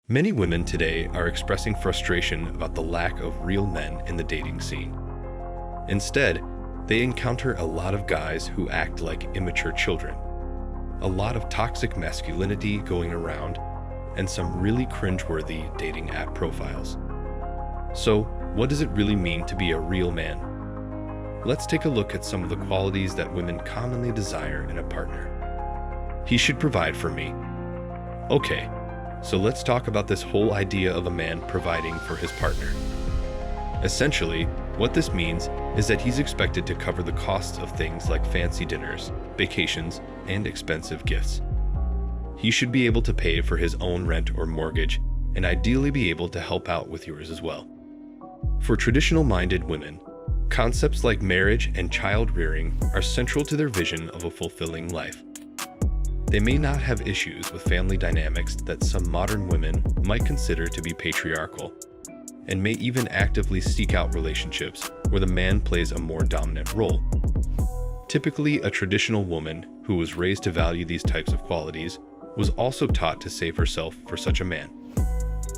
Many women today are expressing frustration about the lack of real men in the dating scene. Instead, they encounter a lot of guys who act like immature children, a lot of toxic masculinity going around, and some really cringe-worthy dating app profiles. So, what does it really mean to be a real man? Let's take a look at some of the qualities that women commonly desire in a partner. He should provide for me. Okay, so let's talk about this whole idea of a man providing for his partner. Essentially, what this means is that he's expected to cover the costs of things like fancy dinners, vacations, and expensive gifts. He should be able to pay for his own rent or mortgage, and ideally be able to help out with yours as well. For traditional-minded women, concepts like marriage and child-rearing are central to their vision of a fulfilling life. They may not have issues with family dynamics that some modern women might consider to be patriarchal, and may even actively seek out relationships where the man plays a more dominant role. Typically, a traditional woman who was raised to value these types of qualities was also taught to save herself for such a man.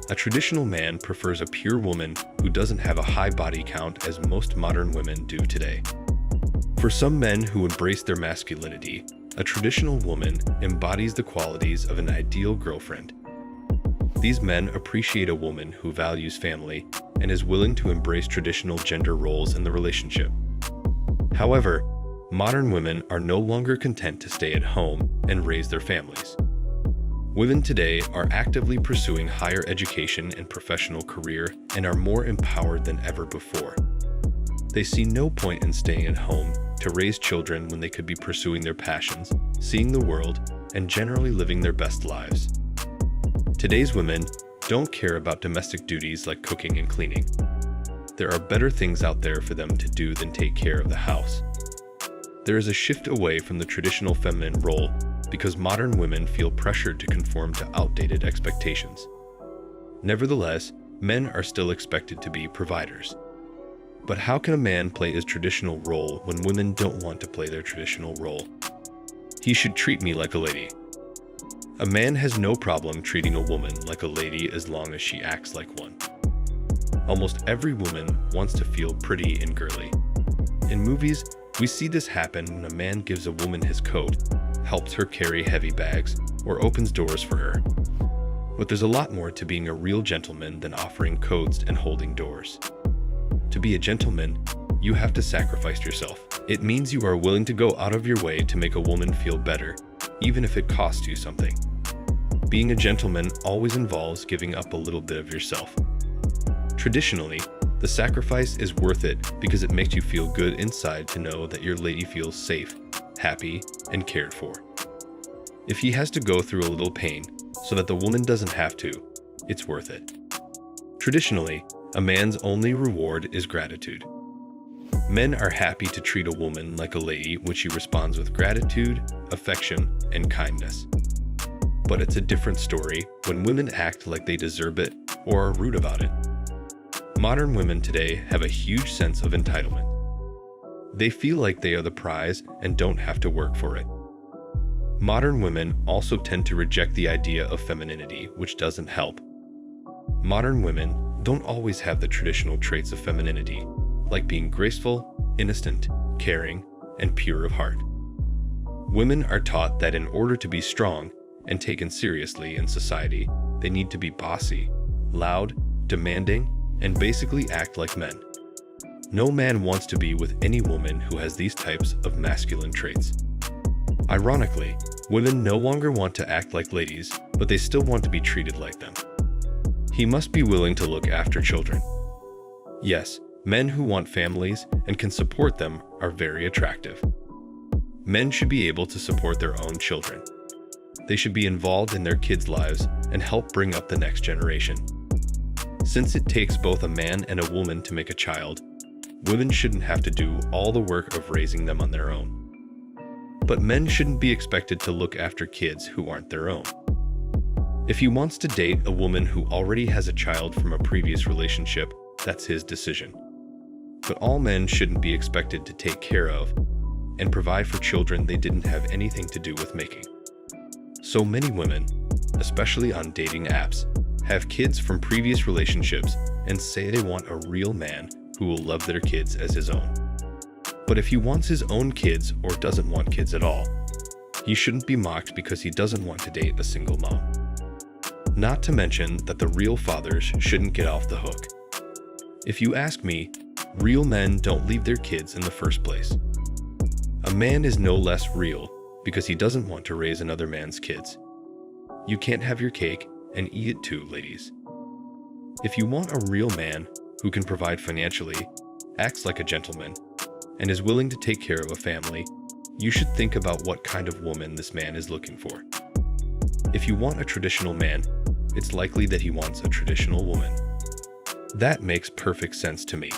A traditional man prefers a pure woman who doesn't have a high body count as most modern women do today. For some men who embrace their masculinity, a traditional woman embodies the qualities of an ideal girlfriend. These men appreciate a woman who values family and is willing to embrace traditional gender roles in the relationship. However, modern women are no longer content to stay at home and raise their families. Women today are actively pursuing higher education and professional career and are more empowered than ever before. They see no point in staying at home to raise children when they could be pursuing their passions, seeing the world, and generally living their best lives. Today's women don't care about domestic duties like cooking and cleaning. There are better things out there for them to do than take care of the house. There is a shift away from the traditional feminine role because modern women feel pressured to conform to outdated expectations. Nevertheless, men are still expected to be providers. But how can a man play his traditional role when women don't want to play their traditional role? He should treat me like a lady. A man has no problem treating a woman like a lady as long as she acts like one. Almost every woman wants to feel pretty and girly. In movies, we see this happen when a man gives a woman his coat, helps her carry heavy bags, or opens doors for her. But there's a lot more to being a real gentleman than offering coats and holding doors. To be a gentleman, you have to sacrifice yourself. It means you are willing to go out of your way to make a woman feel better, even if it costs you something. Being a gentleman always involves giving up a little bit of yourself. Traditionally, the sacrifice is worth it because it makes you feel good inside to know that your lady feels safe, happy, and cared for. If he has to go through a little pain so that the woman doesn't have to, it's worth it. Traditionally, a man's only reward is gratitude. Men are happy to treat a woman like a lady when she responds with gratitude, affection, and kindness. But it's a different story when women act like they deserve it or are rude about it. Modern women today have a huge sense of entitlement. They feel like they are the prize and don't have to work for it. Modern women also tend to reject the idea of femininity, which doesn't help. Modern women don't always have the traditional traits of femininity, like being graceful, innocent, caring, and pure of heart. Women are taught that in order to be strong and taken seriously in society, they need to be bossy, loud, demanding, and basically act like men. No man wants to be with any woman who has these types of masculine traits. Ironically, women no longer want to act like ladies, but they still want to be treated like them. He must be willing to look after children. Yes, men who want families and can support them are very attractive. Men should be able to support their own children. They should be involved in their kids' lives and help bring up the next generation. Since it takes both a man and a woman to make a child, women shouldn't have to do all the work of raising them on their own. But men shouldn't be expected to look after kids who aren't their own. If he wants to date a woman who already has a child from a previous relationship, that's his decision. But all men shouldn't be expected to take care of and provide for children they didn't have anything to do with making. So many women, especially on dating apps, have kids from previous relationships, and say they want a real man who will love their kids as his own. But if he wants his own kids or doesn't want kids at all, he shouldn't be mocked because he doesn't want to date a single mom. Not to mention that the real fathers shouldn't get off the hook. If you ask me, real men don't leave their kids in the first place. A man is no less real because he doesn't want to raise another man's kids. You can't have your cake and eat it too, ladies. If you want a real man who can provide financially, acts like a gentleman, and is willing to take care of a family, you should think about what kind of woman this man is looking for. If you want a traditional man, it's likely that he wants a traditional woman. That makes perfect sense to me.